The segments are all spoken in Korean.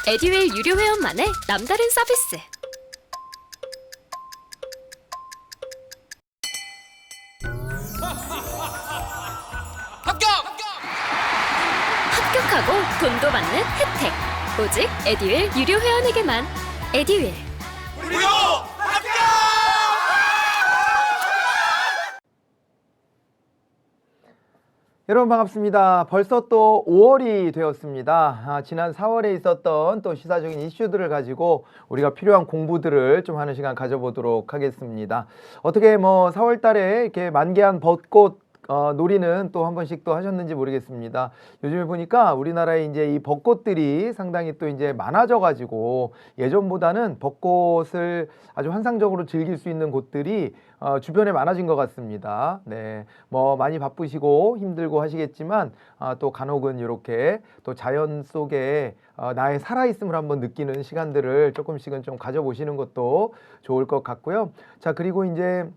에듀윌 유료 회원만의 남다른 서비스. 합격하고 돈도 받는 혜택. 오직 에듀윌 유료 회원에게만. 에듀윌. 무료 합격! 여러분 반갑습니다. 벌써 또 5월이 되었습니다. 지난 4월에 있었던 또 시사적인 이슈들을 가지고 우리가 필요한 공부들을 좀 하는 시간 가져보도록 하겠습니다. 어떻게 뭐 4월 달에 이렇게 만개한 벚꽃 놀이는 또 한 번씩 또 하셨는지 모르겠습니다. 요즘에 보니까 우리나라에 이제 이 벚꽃들이 상당히 또 이제 많아져 가지고 예전보다는 벚꽃을 아주 환상적으로 즐길 수 있는 곳들이 주변에 많아진 것 같습니다. 네, 뭐 많이 바쁘시고 힘들고 하시겠지만 또 간혹은 이렇게 또 자연 속에 나의 살아있음을 한번 느끼는 시간들을 조금씩은 좀 가져보시는 것도 좋을 것 같고요. 자, 그리고 이제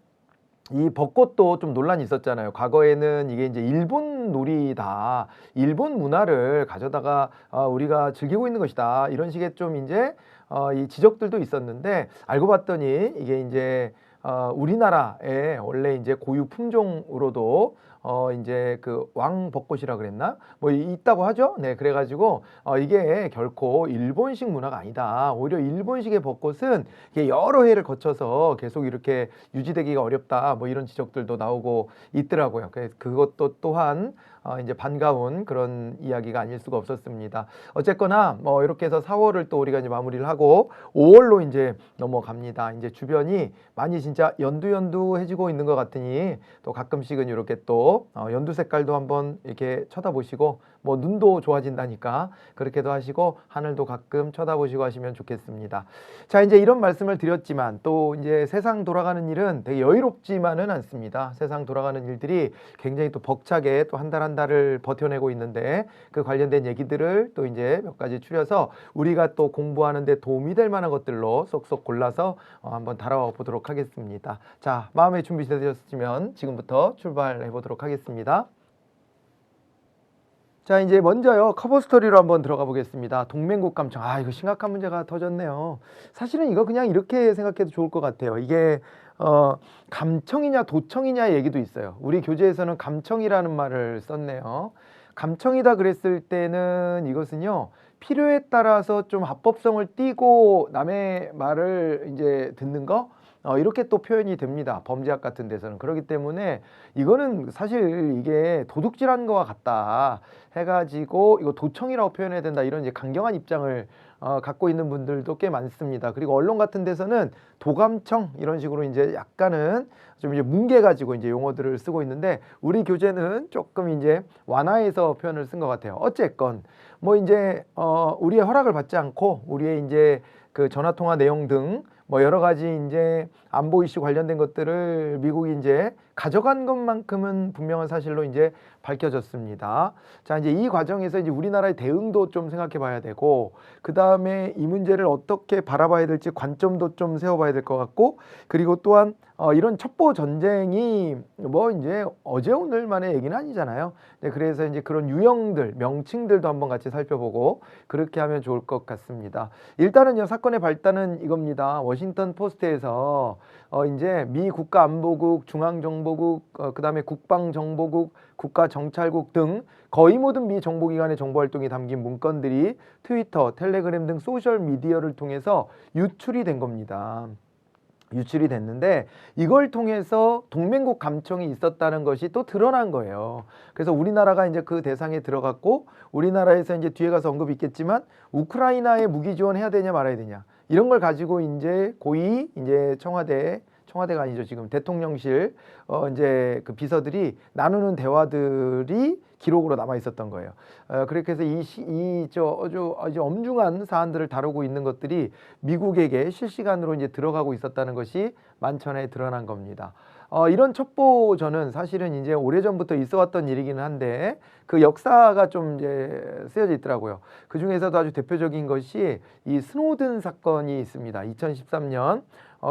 이 벚꽃도 좀 논란이 있었잖아요. 과거에는 이게 이제 일본 놀이다, 일본 문화를 가져다가 우리가 즐기고 있는 것이다, 이런 식의 좀 이제 이 지적들도 있었는데, 알고 봤더니 이게 이제 우리나라의 원래 이제 고유 품종으로도 이제 그 왕벚꽃이라 그랬나? 뭐 있다고 하죠? 네, 그래가지고 이게 결코 일본식 문화가 아니다. 오히려 일본식의 벚꽃은 이게 여러 해를 거쳐서 계속 이렇게 유지되기가 어렵다. 뭐 이런 지적들도 나오고 있더라고요. 그것도 또한 이제 반가운 그런 이야기가 아닐 수가 없었습니다. 어쨌거나 뭐 이렇게 해서 4월을 또 우리가 이제 마무리를 하고 5월로 이제 넘어갑니다. 이제 주변이 많이 진짜 연두연두해지고 있는 것 같으니 또 가끔씩은 이렇게 또 연두 색깔도 한번 이렇게 쳐다보시고, 뭐 눈도 좋아진다니까 그렇게도 하시고 하늘도 가끔 쳐다보시고 하시면 좋겠습니다. 자, 이제 이런 말씀을 드렸지만 또 이제 세상 돌아가는 일은 되게 여유롭지만은 않습니다. 세상 돌아가는 일들이 굉장히 또 벅차게 또 한 달 한 달을 버텨내고 있는데, 그 관련된 얘기들을 또 이제 몇 가지 추려서 우리가 또 공부하는 데 도움이 될 만한 것들로 쏙쏙 골라서 한번 다뤄 보도록 하겠습니다. 자, 마음의 준비 되셨으면 지금부터 출발해 보도록 하겠습니다. 자, 이제 먼저요, 커버 스토리로 한번 들어가 보겠습니다. 동맹국 감청. 이거 심각한 문제가 터졌네요. 사실은 이거 그냥 이렇게 생각해도 좋을 것 같아요. 이게 감청이냐 도청이냐 얘기도 있어요. 우리 교재에서는 감청이라는 말을 썼네요. 감청이다 그랬을 때는 이것은요, 필요에 따라서 좀 합법성을 띠고 남의 말을 이제 듣는 거, 이렇게 또 표현이 됩니다. 범죄학 같은 데서는. 그렇기 때문에 이거는 사실 이게 도둑질한 거와 같다 해가지고 이거 도청이라고 표현해야 된다, 이런 이제 강경한 입장을 갖고 있는 분들도 꽤 많습니다. 그리고 언론 같은 데서는 도감청 이런 식으로 이제 약간은 좀 이제 뭉개가지고 이제 용어들을 쓰고 있는데, 우리 교재는 조금 이제 완화해서 표현을 쓴 것 같아요. 어쨌건 뭐 이제 우리의 허락을 받지 않고 우리의 이제 그 전화통화 내용 등 뭐 여러 가지 이제 안보 이슈 관련된 것들을 미국이 이제 가져간 것만큼은 분명한 사실로 이제 밝혀졌습니다. 자, 이제 이 과정에서 이제 우리나라의 대응도 좀 생각해 봐야 되고, 그 다음에 이 문제를 어떻게 바라봐야 될지 관점도 좀 세워봐야 될 것 같고, 그리고 또한 이런 첩보 전쟁이 뭐 이제 어제 오늘만의 얘기는 아니잖아요. 네, 그래서 이제 그런 유형들, 명칭들도 한번 같이 살펴보고 그렇게 하면 좋을 것 같습니다. 일단은요, 사건의 발단은 이겁니다. 워싱턴 포스트에서 이제 미 국가안보국, 중앙정보국, 그다음에 국방정보국, 국가정찰국 등 거의 모든 미 정보기관의 정보활동이 담긴 문건들이 트위터, 텔레그램 등 소셜미디어를 통해서 유출이 된 겁니다. 유출이 됐는데, 이걸 통해서 동맹국 감청이 있었다는 것이 또 드러난 거예요. 그래서 우리나라가 이제 그 대상에 들어갔고, 우리나라에서 이제 뒤에 가서 언급이 있겠지만 우크라이나에 무기 지원해야 되냐 말아야 되냐, 이런 걸 가지고 이제 고위 이제 청와대가 아니죠, 지금 대통령실 이제 그 비서들이 나누는 대화들이 기록으로 남아 있었던 거예요. 그렇게 해서 아주 엄중한 사안들을 다루고 있는 것들이 미국에게 실시간으로 이제 들어가고 있었다는 것이 만천하에 드러난 겁니다. 이런 첩보전은 사실은 이제 오래전부터 있어왔던 일이기는 한데 그 역사가 좀 이제 쓰여져 있더라고요. 그 중에서도 아주 대표적인 것이 이 스노든 사건이 있습니다. 2013년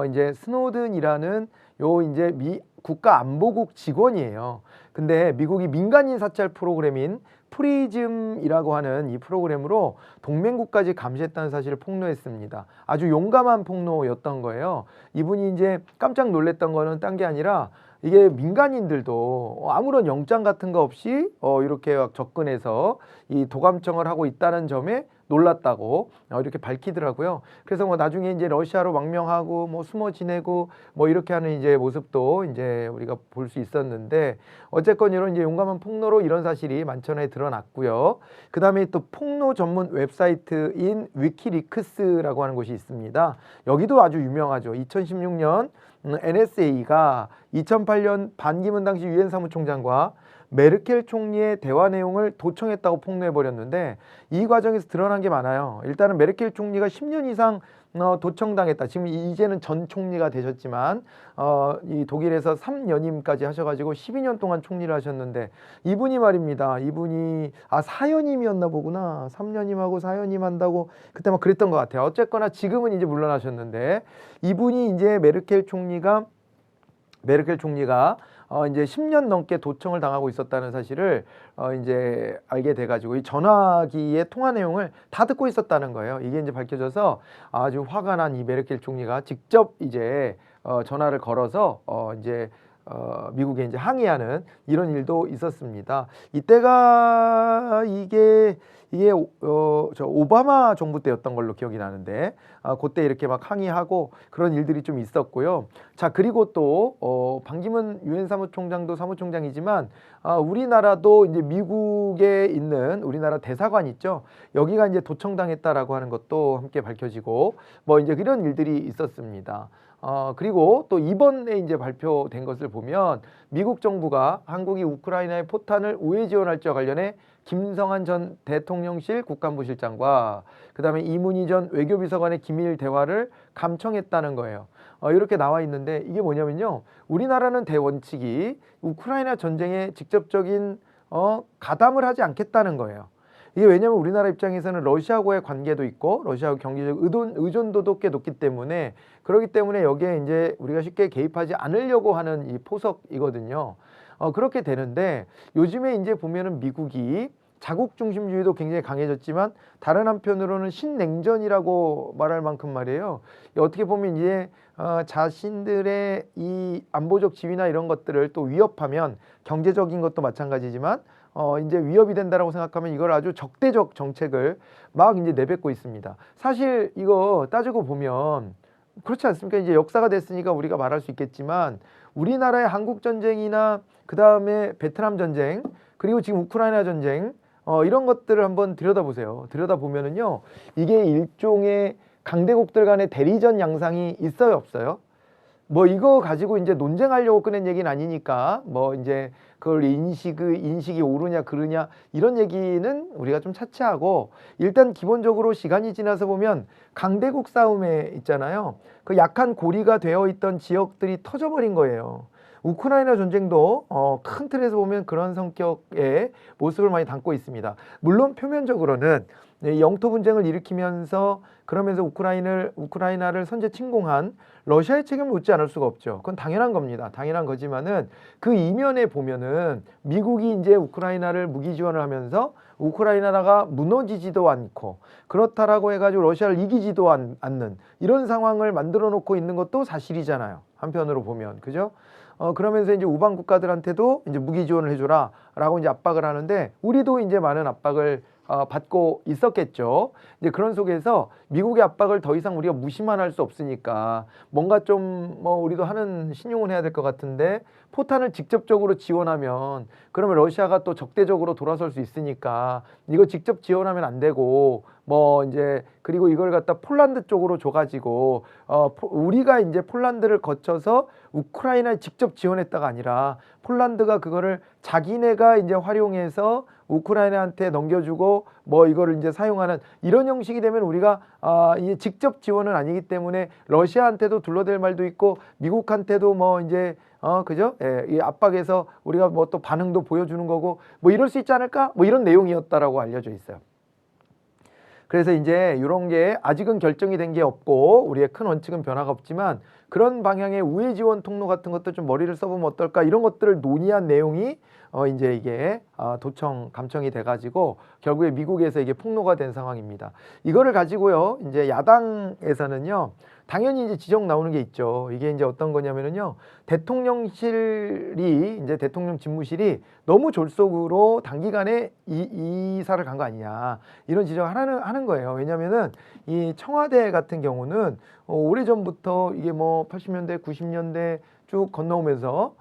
이제 스노든이라는 요 이제 국가안보국 직원이에요. 근데 미국이 민간인 사찰 프로그램인 프리즘이라고 하는 이 프로그램으로 동맹국까지 감시했다는 사실을 폭로했습니다. 아주 용감한 폭로였던 거예요. 이분이 이제 깜짝 놀랐던 거는 딴 게 아니라 이게 민간인들도 아무런 영장 같은 거 없이 이렇게 막 접근해서 이 도감청을 하고 있다는 점에 놀랐다고 이렇게 밝히더라고요. 그래서 뭐 나중에 이제 러시아로 망명하고 뭐 숨어 지내고 뭐 이렇게 하는 이제 모습도 이제 우리가 볼 수 있었는데 어쨌건 이런 이제 용감한 폭로로 이런 사실이 만천하에 드러났고요. 그 다음에 또 폭로 전문 웹사이트인 위키리크스라고 하는 곳이 있습니다. 여기도 아주 유명하죠. 2016년 NSA가 2008년 반기문 당시 유엔 사무총장과 메르켈 총리의 대화 내용을 도청했다고 폭로해버렸는데 이 과정에서 드러난 게 많아요. 일단은 메르켈 총리가 10년 이상 도청당했다. 지금 이제는 전 총리가 되셨지만 이 독일에서 3연임까지 하셔가지고 12년 동안 총리를 하셨는데 이분이 말입니다. 이분이 4연임이었나 보구나. 3연임하고 4연임 한다고 그때 막 그랬던 것 같아요. 어쨌거나 지금은 이제 물러나셨는데 이분이 이제 메르켈 총리가 이제 10년 넘게 도청을 당하고 있었다는 사실을 이제 알게 돼가지고 이 전화기의 통화 내용을 다 듣고 있었다는 거예요. 이게 이제 밝혀져서 아주 화가 난 이 메르켈 총리가 직접 이제 전화를 걸어서 이제 미국에 이제 항의하는 이런 일도 있었습니다. 이때가 이게 저 오바마 정부 때였던 걸로 기억이 나는데 그때 이렇게 막 항의하고 그런 일들이 좀 있었고요. 자, 그리고 또 반기문 유엔 사무총장도 사무총장이지만 우리나라도 이제 미국에 있는 우리나라 대사관 있죠. 여기가 이제 도청당했다라고 하는 것도 함께 밝혀지고 뭐 이제 그런 일들이 있었습니다. 그리고 또 이번에 이제 발표된 것을 보면 미국 정부가 한국이 우크라이나의 포탄을 우회 지원할지와 관련해 김성한 전 대통령실 국간부실장과 그 다음에 이문희 전 외교비서관의 기밀 대화를 감청했다는 거예요. 이렇게 나와 있는데 이게 뭐냐면요. 우리나라는 대원칙이 우크라이나 전쟁에 직접적인 가담을 하지 않겠다는 거예요. 이게 왜냐하면 우리나라 입장에서는 러시아하고의 관계도 있고 러시아하고 경제적 의존도도 꽤 높기 때문에 그렇기 때문에 여기에 이제 우리가 쉽게 개입하지 않으려고 하는 이 포석이거든요. 그렇게 되는데 요즘에 이제 보면은 미국이 자국 중심주의도 굉장히 강해졌지만 다른 한편으로는 신냉전이라고 말할 만큼 말이에요. 어떻게 보면 이제 자신들의 이 안보적 지위나 이런 것들을 또 위협하면 경제적인 것도 마찬가지지만 이제 위협이 된다라고 생각하면 이걸 아주 적대적 정책을 막 이제 내뱉고 있습니다. 사실 이거 따지고 보면 그렇지 않습니까? 이제 역사가 됐으니까 우리가 말할 수 있겠지만 우리나라의 한국 전쟁이나 그 다음에 베트남 전쟁 그리고 지금 우크라이나 전쟁 이런 것들을 한번 들여다보세요. 들여다보면은요 이게 일종의 강대국들 간의 대리전 양상이 있어요, 없어요? 뭐 이거 가지고 이제 논쟁하려고 꺼낸 얘기는 아니니까 뭐 이제 그걸 인식이 옳으냐 그르냐 이런 얘기는 우리가 좀 차치하고 일단 기본적으로 시간이 지나서 보면 강대국 싸움에 있잖아요. 그 약한 고리가 되어 있던 지역들이 터져버린 거예요. 우크라이나 전쟁도 큰 틀에서 보면 그런 성격의 모습을 많이 담고 있습니다. 물론 표면적으로는 영토 분쟁을 일으키면서 그러면서 우크라이나를 선제 침공한 러시아의 책임을 묻지 않을 수가 없죠. 그건 당연한 겁니다. 당연한 거지만은 그 이면에 보면은 미국이 이제 우크라이나를 무기 지원을 하면서 우크라이나가 무너지지도 않고 그렇다라고 해가지고 러시아를 이기지도 않는 이런 상황을 만들어 놓고 있는 것도 사실이잖아요. 한편으로 보면 그죠? 그러면서 이제 우방 국가들한테도 이제 무기 지원을 해줘라라고 이제 압박을 하는데 우리도 이제 많은 압박을 받고 있었겠죠. 이제 그런 속에서 미국의 압박을 더 이상 우리가 무시만 할 수 없으니까 뭔가 좀 뭐 우리도 하는 신용을 해야 될 것 같은데 포탄을 직접적으로 지원하면 그러면 러시아가 또 적대적으로 돌아설 수 있으니까 이거 직접 지원하면 안 되고 뭐 이제 그리고 이걸 갖다 폴란드 쪽으로 줘가지고 우리가 이제 폴란드를 거쳐서 우크라이나에 직접 지원했다가 아니라 폴란드가 그거를 자기네가 이제 활용해서 우크라이나한테 넘겨주고 뭐 이거를 이제 사용하는 이런 형식이 되면 우리가 이게 직접 지원은 아니기 때문에 러시아한테도 둘러댈 말도 있고 미국한테도 뭐 이제 그죠? 예, 이 압박에서 우리가 뭐 또 반응도 보여주는 거고 뭐 이럴 수 있지 않을까? 뭐 이런 내용이었다라고 알려져 있어요. 그래서 이제 이런 게 아직은 결정이 된 게 없고 우리의 큰 원칙은 변화가 없지만 그런 방향의 우회 지원 통로 같은 것들 좀 머리를 써보면 어떨까 이런 것들을 논의한 내용이 이제 이게 도청 감청이 돼가지고 결국에 미국에서 이게 폭로가 된 상황입니다. 이거를 가지고요 이제 야당에서는요 당연히 이제 지적 나오는 게 있죠. 이게 이제 어떤 거냐면은요 대통령실이 이제 대통령 집무실이 너무 졸속으로 단기간에 이사를 간 거 아니냐 이런 지적을 하는 거예요. 왜냐면은 이 청와대 같은 경우는 오래전부터 이게 뭐 80년대 90년대 쭉 건너오면서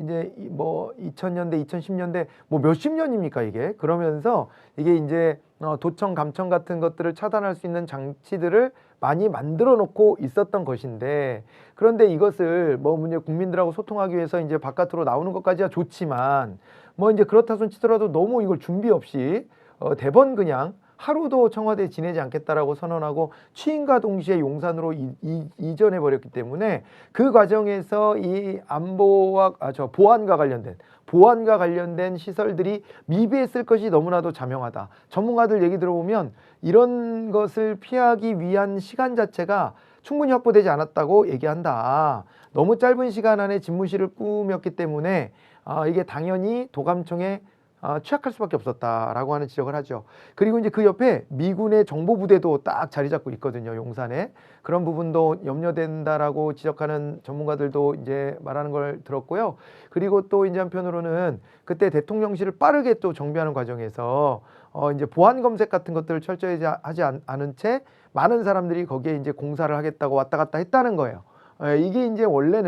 이제 뭐 2000년대 2010년대 뭐 몇십 년입니까 이게 그러면서 이게 이제 도청 감청 같은 것들을 차단할 수 있는 장치들을 많이 만들어 놓고 있었던 것인데 그런데 이것을 뭐 문제 국민들하고 소통하기 위해서 이제 바깥으로 나오는 것까지야 좋지만 뭐 이제 그렇다 손 치더라도 너무 이걸 준비 없이 대번 그냥 하루도 청와대에 지내지 않겠다라고 선언하고 취임과 동시에 용산으로 이전해 버렸기 때문에 그 과정에서 이 안보와 보안과 관련된 시설들이 미비했을 것이 너무나도 자명하다. 전문가들 얘기 들어보면 이런 것을 피하기 위한 시간 자체가 충분히 확보되지 않았다고 얘기한다. 너무 짧은 시간 안에 집무실을 꾸몄기 때문에 이게 당연히 도감청에 취약할 수밖에 없었다라고 하는 지적을 하죠. 그리고 이제 그 옆에 미군의 정보부대도 딱 자리 잡고 있거든요. 용산에. 그런 부분도 염려된다라고 지적하는 전문가들도 이제 말하는 걸 들었고요. 그리고 또 이제 한편으로는 그때 대통령실을 빠르게 또 정비하는 과정에서 이제 보안 검색 같은 것들을 철저히 하지 않은 채 많은 사람들이 거기에 이제 공사를 하겠다고 왔다 갔다 했다는 거예요. 이게 이제 원래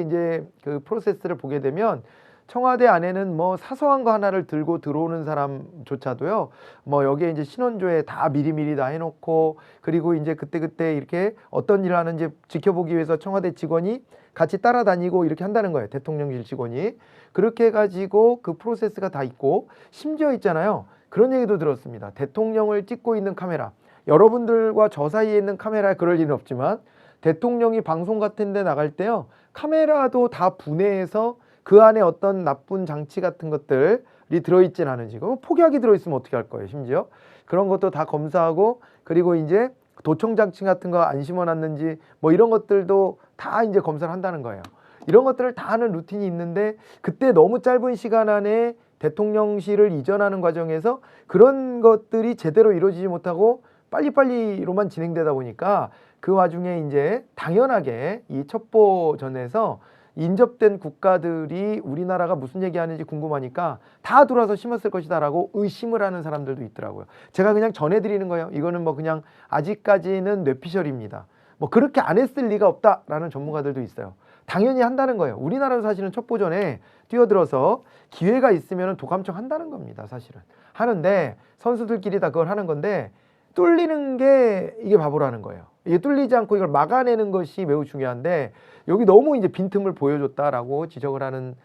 이제 그 프로세스를 보게 되면 청와대 안에는 뭐 사소한 거 하나를 들고 들어오는 사람조차도요, 뭐 여기에 이제 신원조회 다 미리미리 다 해놓고, 그리고 이제 그때그때 이렇게 어떤 일을 하는지 지켜보기 위해서 청와대 직원이 같이 따라다니고 이렇게 한다는 거예요. 대통령실 직원이. 그렇게 해가지고 그 프로세스가 다 있고, 심지어 있잖아요. 그런 얘기도 들었습니다. 대통령을 찍고 있는 카메라. 여러분들과 저 사이에 있는 카메라에 그럴 일은 없지만, 대통령이 방송 같은 데 나갈 때요, 카메라도 다 분해해서 그 안에 어떤 나쁜 장치 같은 것들이 들어있진 않은지, 그럼 폭약이 들어있으면 어떻게 할 거예요? 심지어 그런 것도 다 검사하고, 그리고 이제 도청 장치 같은 거 안 심어놨는지 뭐 이런 것들도 다 이제 검사를 한다는 거예요. 이런 것들을 다 하는 루틴이 있는데 그때 너무 짧은 시간 안에 대통령실을 이전하는 과정에서 그런 것들이 제대로 이루어지지 못하고 빨리빨리로만 진행되다 보니까 그 와중에 이제 당연하게 이 첩보전에서 인접된 국가들이 우리나라가 무슨 얘기하는지 궁금하니까 다 들어와서 심었을 것이다라고 의심을 하는 사람들도 있더라고요. 제가 그냥 전해드리는 거예요. 이거는 뭐 그냥 아직까지는 뇌피셜입니다. 뭐 그렇게 안 했을 리가 없다라는 전문가들도 있어요. 당연히 한다는 거예요. 우리나라도 사실은 첩보전에 뛰어들어서 기회가 있으면 도감청 한다는 겁니다. 사실은 하는데 선수들끼리 다 그걸 하는 건데 뚫리는 게 이게 바보라는 거예요. 이게 뚫리지 않고 이걸 막아내는 것이 매우 중요한데 여기 너무 이제 빈틈을 보여줬다라고 지적을 하는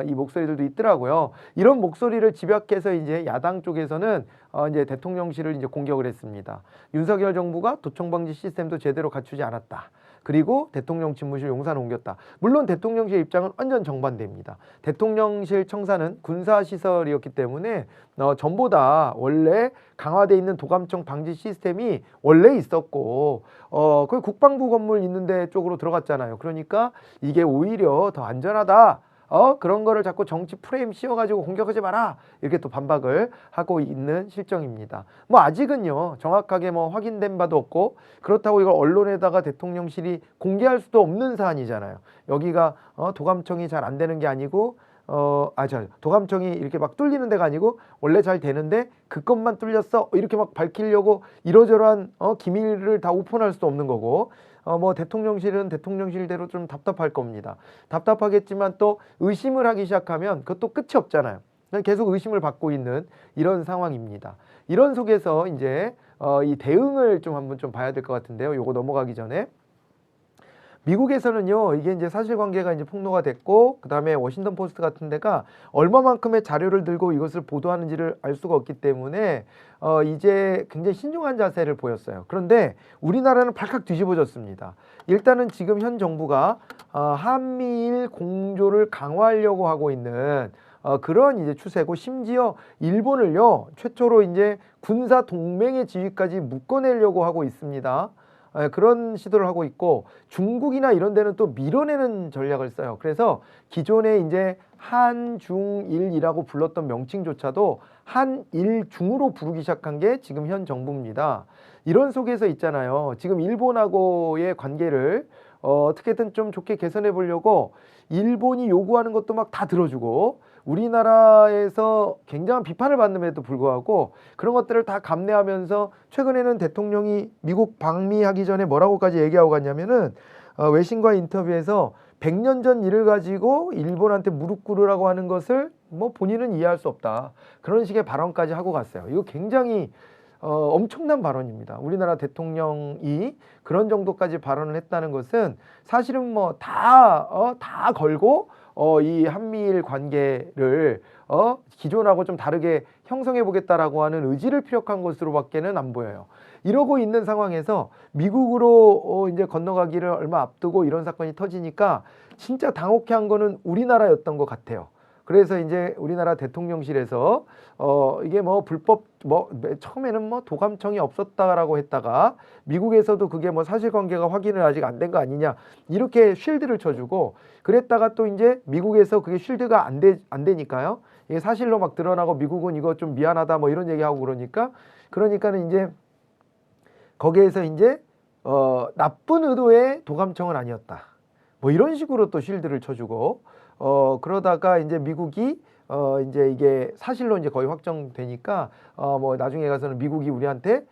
이 목소리들도 있더라고요. 이런 목소리를 집약해서 이제 야당 쪽에서는 이제 대통령실을 이제 공격을 했습니다. 윤석열 정부가 도청 방지 시스템도 제대로 갖추지 않았다. 그리고 대통령 집무실 용산을 옮겼다. 물론 대통령실 입장은 완전 정반대입니다. 대통령실 청사는 군사시설이었기 때문에 전보다 원래 강화되어 있는 도감청 방지 시스템이 원래 있었고 그 국방부 건물 있는 데 쪽으로 들어갔잖아요. 그러니까 이게 오히려 더 안전하다. 그런 거를 자꾸 정치 프레임 씌워가지고 공격하지 마라 이렇게 또 반박을 하고 있는 실정입니다. 뭐 아직은요 정확하게 뭐 확인된 바도 없고 그렇다고 이걸 언론에다가 대통령실이 공개할 수도 없는 사안이잖아요. 여기가 도감청이 잘 안 되는 게 아니고 도감청이 이렇게 막 뚫리는 데가 아니고 원래 잘 되는데 그것만 뚫렸어 이렇게 막 밝히려고 이러저러한 기밀을 다 오픈할 수도 없는 거고 뭐 대통령실은 대통령실대로 좀 답답할 겁니다. 답답하겠지만 또 의심을 하기 시작하면 그것도 끝이 없잖아요. 계속 의심을 받고 있는 이런 상황입니다. 이런 속에서 이제 이 대응을 좀 한번 좀 봐야 될 것 같은데요. 요거 넘어가기 전에 미국에서는요 이게 이제 사실관계가 이제 폭로가 됐고 그 다음에 워싱턴 포스트 같은 데가 얼마만큼의 자료를 들고 이것을 보도하는지를 알 수가 없기 때문에 이제 굉장히 신중한 자세를 보였어요. 그런데 우리나라는 발칵 뒤집어졌습니다. 일단은 지금 현 정부가 한미일 공조를 강화하려고 하고 있는 그런 이제 추세고 심지어 일본을요 최초로 이제 군사 동맹의 지위까지 묶어내려고 하고 있습니다. 그런 시도를 하고 있고 중국이나 이런 데는 또 밀어내는 전략을 써요. 그래서 기존에 이제 한중일이라고 불렀던 명칭조차도 한일중으로 부르기 시작한 게 지금 현 정부입니다. 이런 속에서 있잖아요. 지금 일본하고의 관계를 어떻게든 좀 좋게 개선해 보려고 일본이 요구하는 것도 막 다 들어주고 우리나라에서 굉장한 비판을 받는데도 불구하고 그런 것들을 다 감내하면서 최근에는 대통령이 미국 방미하기 전에 뭐라고까지 얘기하고 갔냐면은 외신과 인터뷰에서 100년 전 일을 가지고 일본한테 무릎 꿇으라고 하는 것을 뭐 본인은 이해할 수 없다. 그런 식의 발언까지 하고 갔어요. 이거 굉장히 엄청난 발언입니다. 우리나라 대통령이 그런 정도까지 발언을 했다는 것은 사실은 뭐 다 걸고 이 한미일 관계를 기존하고 좀 다르게 형성해 보겠다라고 하는 의지를 피력한 것으로밖에는 안 보여요. 이러고 있는 상황에서 미국으로 이제 건너가기를 얼마 앞두고 이런 사건이 터지니까 진짜 당혹해 한 거는 우리나라였던 것 같아요. 그래서 이제 우리나라 대통령실에서 이게 뭐 불법 처음에는 뭐 도감청이 없었다라고 했다가 미국에서도 그게 뭐 사실관계가 확인을 아직 안 된 거 아니냐 이렇게 쉴드를 쳐주고 그랬다가 또 이제 미국에서 그게 쉴드가 안 되니까요. 이게 사실로 막 드러나고 미국은 이거 좀 미안하다 뭐 이런 얘기하고 그러니까는 이제 거기에서 이제 나쁜 의도의 도감청은 아니었다. 뭐 이런 식으로 또 쉴드를 쳐주고 그러다가 이제 미국이 이제 이게 사실로 이제 거의 확정되니까 뭐 나중에 가서는 미국이 우리한테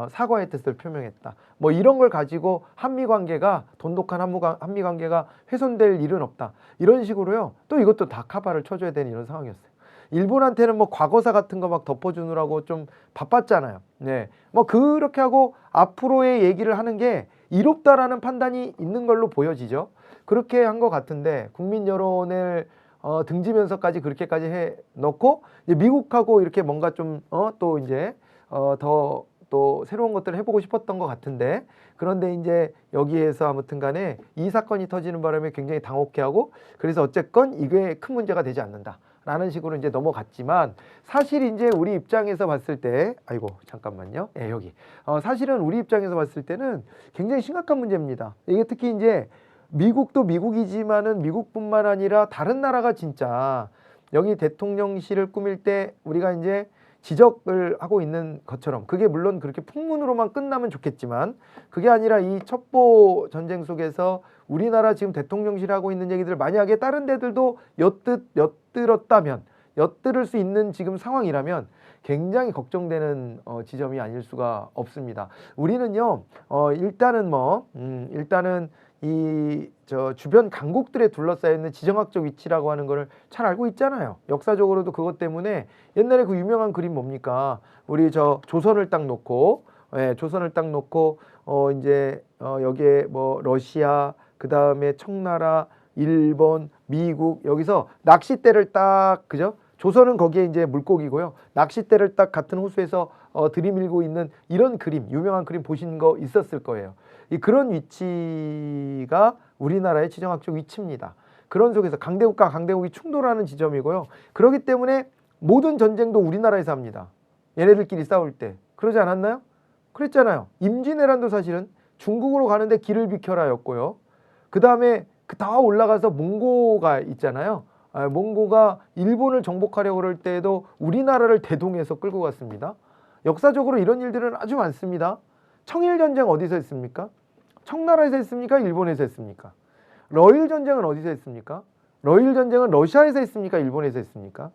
사과의 뜻을 표명했다. 뭐 이런 걸 가지고 한미 관계가 돈독한 한미 관계가 훼손될 일은 없다. 이런 식으로요. 또 이것도 다 카바를 쳐줘야 되는 이런 상황이었어요. 일본한테는 뭐 과거사 같은 거 막 덮어주느라고 좀 바빴잖아요. 네, 뭐 그렇게 하고 앞으로의 얘기를 하는 게 이롭다라는 판단이 있는 걸로 보여지죠. 그렇게 한 것 같은데 국민 여론을 등지면서까지 그렇게까지 해 놓고 이제 미국하고 이렇게 뭔가 좀 또 이제 더 또 새로운 것들을 해보고 싶었던 것 같은데 그런데 이제 여기에서 아무튼 간에 이 사건이 터지는 바람에 굉장히 당혹해하고 그래서 어쨌건 이게 큰 문제가 되지 않는다. 라는 식으로 이제 넘어갔지만 사실 이제 우리 입장에서 봤을 때 아이고 잠깐만요. 예, 여기 사실은 우리 입장에서 봤을 때는 굉장히 심각한 문제입니다. 이게 특히 이제 미국도 미국이지만은 미국뿐만 아니라 다른 나라가 진짜 여기 대통령실을 꾸밀 때 우리가 이제 지적을 하고 있는 것처럼 그게 물론 그렇게 풍문으로만 끝나면 좋겠지만 그게 아니라 이 첩보 전쟁 속에서 우리나라 지금 대통령실 하고 있는 얘기들 만약에 다른 데들도 엿들었다면 엿들을 수 있는 지금 상황이라면 굉장히 걱정되는 지점이 아닐 수가 없습니다. 우리는요 일단은 이 주변 강국들에 둘러싸여 있는 지정학적 위치라고 하는 거를 잘 알고 있잖아요. 역사적으로도 그것 때문에 옛날에 그 유명한 그림 뭡니까? 우리 조선을 딱 놓고 조선을 딱 놓고 이제 여기에 뭐 러시아 그 다음에 청나라 일본 미국 여기서 낚싯대를 딱 그죠? 조선은 거기에 이제 물고기고요. 낚싯대를 딱 같은 호수에서 들이밀고 있는 이런 그림 유명한 그림 보신 거 있었을 거예요. 그런 위치가 우리나라의 지정학적 위치입니다. 그런 속에서 강대국과 강대국이 충돌하는 지점이고요. 그렇기 때문에 모든 전쟁도 우리나라에서 합니다. 얘네들끼리 싸울 때. 그러지 않았나요? 그랬잖아요. 임진왜란도 사실은 중국으로 가는데 길을 비켜라였고요. 그 다음에 다 올라가서 몽고가 있잖아요. 몽고가 일본을 정복하려고 그럴 때에도 우리나라를 대동해서 끌고 갔습니다. 역사적으로 이런 일들은 아주 많습니다. 청일전쟁 어디서 했습니까? 청나라에서 했습니까? 일본에서 했습니까? 러일전쟁은 어디서 했습니까? 러일전쟁은 러시아에서 했습니까? 일본에서 했습니까?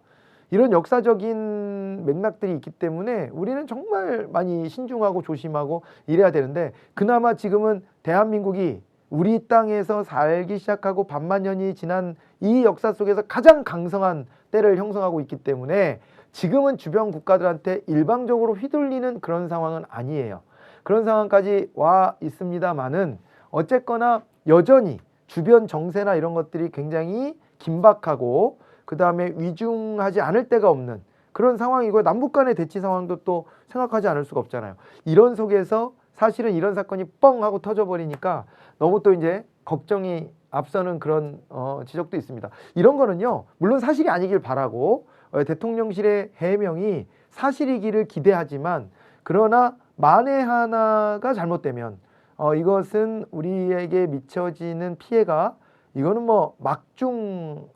이런 역사적인 맥락들이 있기 때문에 우리는 정말 많이 신중하고 조심하고 이래야 되는데 그나마 지금은 대한민국이 우리 땅에서 살기 시작하고 반만 년이 지난 이 역사 속에서 가장 강성한 때를 형성하고 있기 때문에 지금은 주변 국가들한테 일방적으로 휘둘리는 그런 상황은 아니에요. 그런 상황까지 와 있습니다만은 어쨌거나 여전히 주변 정세나 이런 것들이 굉장히 긴박하고 그 다음에 위중하지 않을 데가 없는 그런 상황이고 남북 간의 대치 상황도 또 생각하지 않을 수가 없잖아요. 이런 속에서 사실은 이런 사건이 뻥 하고 터져버리니까 너무 또 이제 걱정이 앞서는 그런 지적도 있습니다. 이런 거는요 물론 사실이 아니길 바라고 대통령실의 해명이 사실이기를 기대하지만 그러나 만에 하나가 잘못되면 이것은 우리에게 미쳐지는 피해가 이거는 뭐 막중함이라는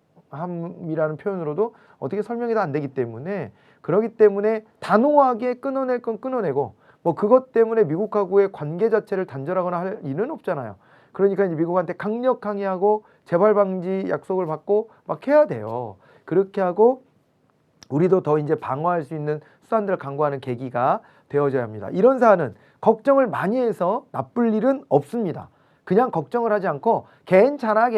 표현으로도 어떻게 설명이 다 안 되기 때문에 그러기 때문에 단호하게 끊어낼 건 끊어내고 뭐 그것 때문에 미국하고의 관계 자체를 단절하거나 할 일은 없잖아요. 그러니까 이제 미국한테 강력 항의하고 재발 방지 약속을 받고 막 해야 돼요. 그렇게 하고 우리도 더 이제 방어할 수 있는 수단들을 강구하는 계기가 되어져야 합니다. 이런 사안은 걱정을 많이 해서 나쁠 일은 없습니다. 그냥 걱정을 하지 않고 괜찮아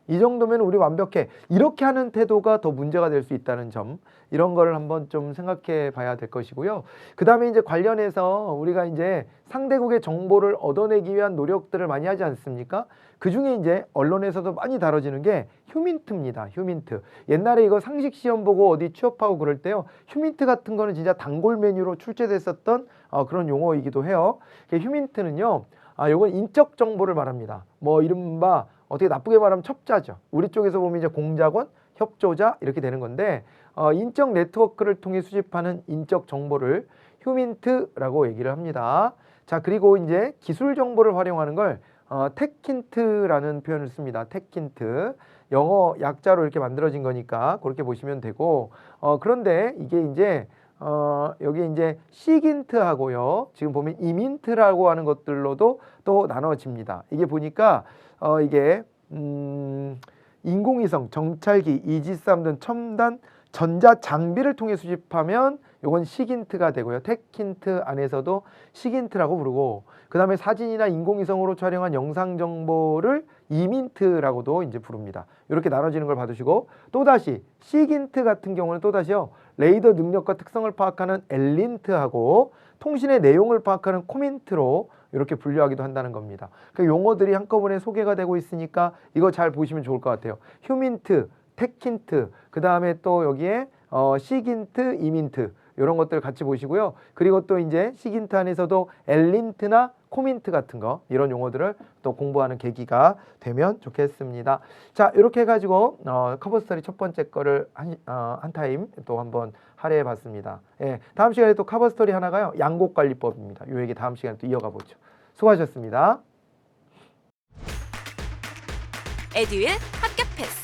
이 정도면 우리 완벽해 이렇게 하는 태도가 더 문제가 될 수 있다는 점, 이런 거를 한번 좀 생각해 봐야 될 것이고요. 그 다음에 이제 관련해서 우리가 이제 상대국의 정보를 얻어내기 위한 노력들을 많이 하지 않습니까? 그 중에 이제 언론에서도 많이 다뤄지는 게 휴민트입니다. 휴민트. 옛날에 이거 상식 시험 보고 어디 취업하고 그럴 때요, 휴민트 같은 거는 진짜 단골 메뉴로 출제됐었던 그런 용어이기도 해요. 휴민트는요, 요건 인적 정보를 말합니다. 뭐 이른바 어떻게 나쁘게 말하면 첩자죠. 우리 쪽에서 보면 이제 공작원, 협조자 이렇게 되는 건데, 인적 네트워크를 통해 수집하는 인적 정보를 휴민트라고 얘기를 합니다. 자, 그리고 이제 기술 정보를 활용하는 걸 tech힌트라는 표현을 씁니다. tech힌트. 영어 약자로 이렇게 만들어진 거니까 그렇게 보시면 되고, 그런데 이게 이제 여기 이제 시긴트하고요, 지금 보면 이민트라고 하는 것들로도 또 나눠집니다. 이게 보니까 이게 인공위성, 정찰기, 이지스함 등 첨단 전자 장비를 통해 수집하면 요건 시긴트가 되고요. tech힌트 안에서도 시긴트라고 부르고, 그 다음에 사진이나 인공위성으로 촬영한 영상 정보를 이민트라고도 이제 부릅니다. 이렇게 나눠지는 걸 봐두시고, 또다시 시긴트 같은 경우는 또다시요, 레이더 능력과 특성을 파악하는 엘린트하고 통신의 내용을 파악하는 코민트로 이렇게 분류하기도 한다는 겁니다. 그 용어들이 한꺼번에 소개가 되고 있으니까 이거 잘 보시면 좋을 것 같아요. 휴민트, tech힌트, 그 다음에 또 여기에 시긴트, 이민트 이런 것들 같이 보시고요. 그리고 또 이제 시긴트 안에서도 엘린트나 코민트 같은 거, 이런 용어들을 또 공부하는 계기가 되면 좋겠습니다. 자, 이렇게 해가지고 커버 스터디 첫 번째 거를 한 타임 또 한번 할애해 봤습니다. 예, 다음 시간에 또 커버 스터디 하나가요, 양곡관리법입니다. 요 얘기 다음 시간에 또 이어가 보죠. 수고하셨습니다. 에듀윌 합격 패스.